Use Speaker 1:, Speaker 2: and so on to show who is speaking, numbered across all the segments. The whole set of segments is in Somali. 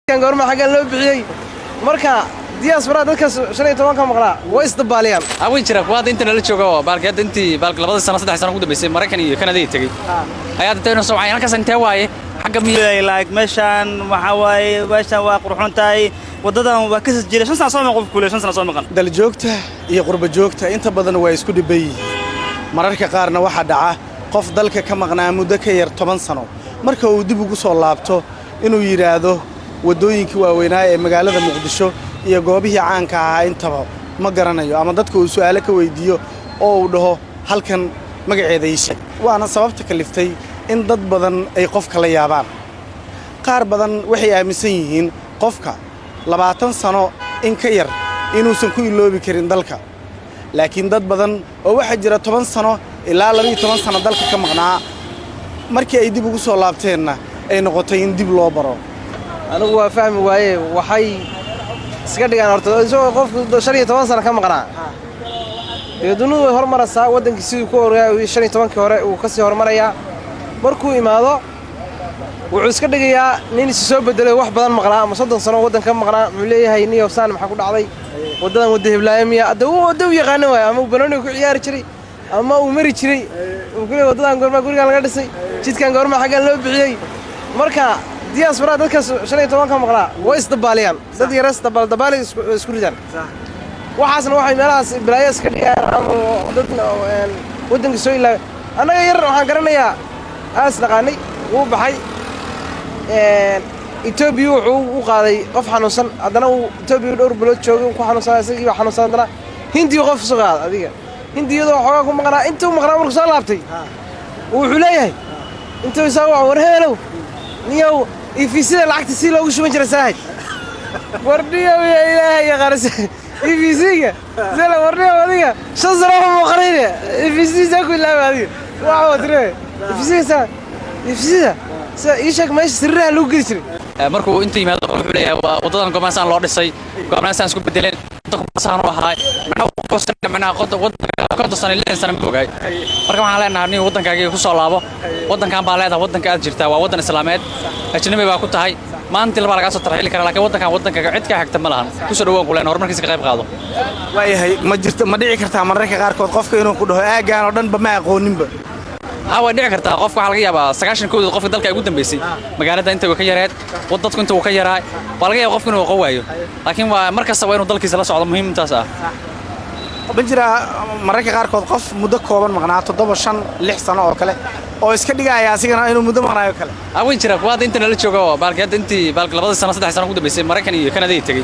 Speaker 1: كان قرما حاجة لو بحيي مركا diaspora dadka 15 ka maqlaa way isdabaaliyaan
Speaker 2: awin jira kuwaad inta la joogo baalkeed intii baalka labada sano saddex sano ku dambeysay Mareykan iyo Kanada ay tagay ayaa dadayna soo waxay halkaas intee waaye xagga
Speaker 3: miyay like meeshan waxa waaye meeshan waa qurxoon tahay wadadan waa ka jiray 5 sano soo qof kule 5 sano soo maqan
Speaker 4: dal joogta iyo qurba joogta inta badan way isku dhibay mararka qaarna waxa dhaca qof dalka ka maqnaa muddo ka yar 10 sano marka uu dib ugu soo laabto inuu yiraahdo wadooyinkii waaweynaa ee magaalada Muqdisho iyo goobihii caanka ah intaba ma garanayo ama dadka uu su'aalo ka weydiiyo oo uu dhaho halkan magaceeda ii sheeg waana sababta kaliftay in dad badan ay qofka la yaabaan qaar badan waxay aaminsan yihiin qofka 20 sano in ka yar inuusan ku iloobi karin dalka laakiin dad badan oo waxa jira 10 sano ilaa 12 sano dalka ka maqnaa markii ay dib ugu soo laabteenna ay noqotay in dib loo baro
Speaker 1: anigu waa fahmi waaye waxay iska dhigaan horta isagoo qofku 15 sano ka maqnaa deedunu way hormaraysaa wadankii sidii ku oraa 15 hore uu ka sii hormarayaa markuu imaado wuxuu iska dhigayaa nin soo bedelay wax badan maqnaa ama 30 sano wadanka maqnaa wuxuu leeyahay niyo saan maxaa ku dhacday wadadan wada heblaayamiya uu yaqaan waay ama uu banooni ku ciyaari jiray ama uu mari jiray uu kale wadadan goorma guriga laga dhisay jidkan goorma xagga loo bixiyay marka diaspora dadka 15 ka maqlaa way isdabaaliyaan dad yar isdabaal isku ridaan waxaasna waxay meelahaas Ibraayis ka dhigayaan ama dadna wadanka soo ilaa anaga yar waxaan garanayaa aas dhaqaanay uu baxay Ethiopia wuxuu u qaaday qof xanuunsan hadana uu Ethiopia dhowr bilood joogay ku xanuunsan isagii xanuunsan hadana Hindi qof soo qaad adiga Hindiyada waxa ku maqnaa intuu maqnaa markuu soo laabtay wuxuu leeyahay intuu isagu war heelow niyow ifisida lacagta si loogu shuban jiray saahid wardiyo ilaahay qaris ifisiga zela wardiyo adiga shan sano ma qarinay ifisida ku ilaahay adiga waa wadre ifisida ishak meesh sirraha loo geli jiray
Speaker 2: markuu inta yimaado wuxuu leeyahay wadadan go'aansaan loo dhisay go'aansaan isku bedeleen dadku waxa wadanka sano ilaa sano boogay marka waxaan leenahay in wadankaaga ku soo laabo wadankan baa leedahay wadanka aad jirtaa waa wadan islaameed ajnabi baa ku tahay maanta laba laga soo tarxiili kara laakiin wadanka cid ka xigta ma lahan ku soo dhawaan ku leenahay horumarkiisa ka qayb qaado
Speaker 4: waayahay ma jirto ma dhici kartaa mararka qaar kood qofka inuu ku dhaho aagaan oo dhan ba ma aqooninba
Speaker 2: waa dhici kartaa qofka waxa laga yaabaa 90 qofka dalka ugu dambeysay magaalada inta uu ka yareed wadadku inta uu ka yaraa waa laga yaabaa qofka inuu qowaayo laakiin waa markasta waa inuu dalkiisa la socdo muhiim taas ah
Speaker 4: bajira mararka qaar kood qof muddo kooban maqnaa 7 5 6 sano oo kale oo iska dhigaya asigana inuu muddo maqnaayo kale
Speaker 2: awin jira kuwaad inta la joogo baalkeed intii baalka labada sano saddex sano ku dambeysay Mareykan iyo Kanada ay tagay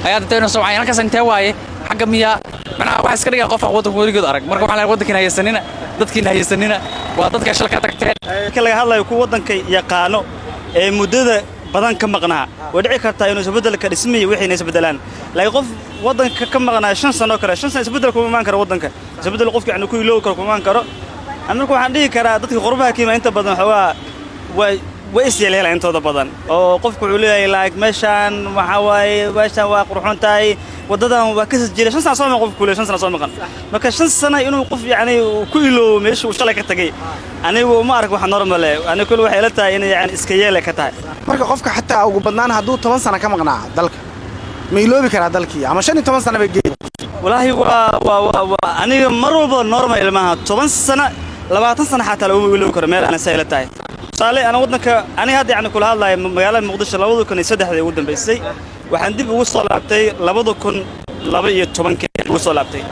Speaker 2: ayaa dadayna soo waxay halkaas intee waaye xagga miya macnaha waxa iska dhigaa qof wadanka warigood arag marka waxa la wadanka haysanina dadkii haysanina waa dadka shilka tagteen
Speaker 3: kala hadlayo ku wadanka yaqaano ee muddada badan ka maqnaa way dhici kartaa inuu isbedel ka dhismay wixii isbedelaan laakiin qof wadanka ka maqnaa 5 sano kale 5 sano isbedel ku imaan karo wadanka isbedel qofka aan ku iloobi karo ku imaan karo annagu waxaan dhihi karaa dadka qurbaha kiima inta badan way isyeelayaan intooda badan oo qofku wuxuu leeyahay like meeshan waxa waaye meeshan waa qurxoon tahay wadadan waa ka jiray 5 sano qof kule 5 sano soo maqan marka 5 sano inuu qof yaani ku iloobo meesha uu shalay ka tagay anigu ma arag wax normal ah anigu kul waxay la tahay in yaani iska yeelay ka tahay
Speaker 4: marka qofka xataa ugu badnaan hadduu 10 sano ka maqnaa dalka ma iloobi karaa dalkii ama 15 sano bay geeyay
Speaker 3: walaahi waa aniga mar walba normal ilmaha 10 sano 20 sano xataa loo iloobi karo meel aan sayla tahay saale ana wadanka ani hadda yani kula hadlaay magaalada Muqdisho 2003 ugu dambeysay waxaan dib ugu soo laabtay 2012 ugu soo laabtay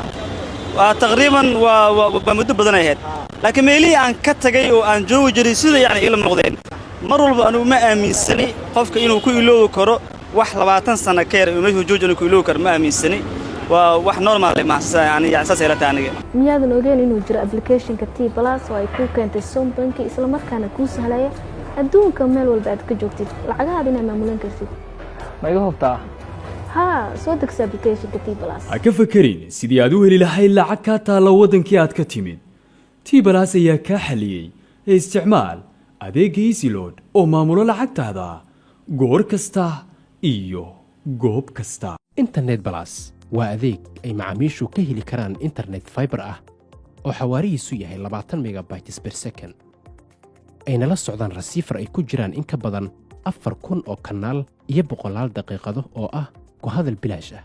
Speaker 3: waa taqriiban waa muddo badan ahayd laakiin meelii aan ka tagay oo aan joogi jiray sida yani ila noqdeen mar walba anu ma aaminsani qofka inuu ku iloobi karo wax 20 sano ka yar inuu joojo ku iloobi karo ma aaminsani waa wax normal ma yani saas ay la tahay aniga
Speaker 5: miyaadan ogeyn inuu jiro application-ka T+ oo ay ku keentay Sombank isla markaana ku sahlaya adduunka meel walba aad ka joogtid lacagaha inaad maamulan kartid
Speaker 6: ma iga hubtaa
Speaker 5: soo degso application-ka T+.
Speaker 7: Ha ka fakerin sidii aad u heli lahayd lacag ka taalo wadankii aad ka timid T+ ayaa ka xaliyay isticmaal adeegga EasyLoad oo maamulo lacagtaada goor kasta iyo goob kasta
Speaker 8: Internet Plus waa adeeg ay macaamiishu ka heli karaan internet fiber ah oo xawaarihiisu yahay 20 megabytes per second ayna la socdaan receiver ay ku jiraan in ka badan 4,000 oo kanaal iyo boqolaal daqiiqado oo ah ku hadal bilaash ah.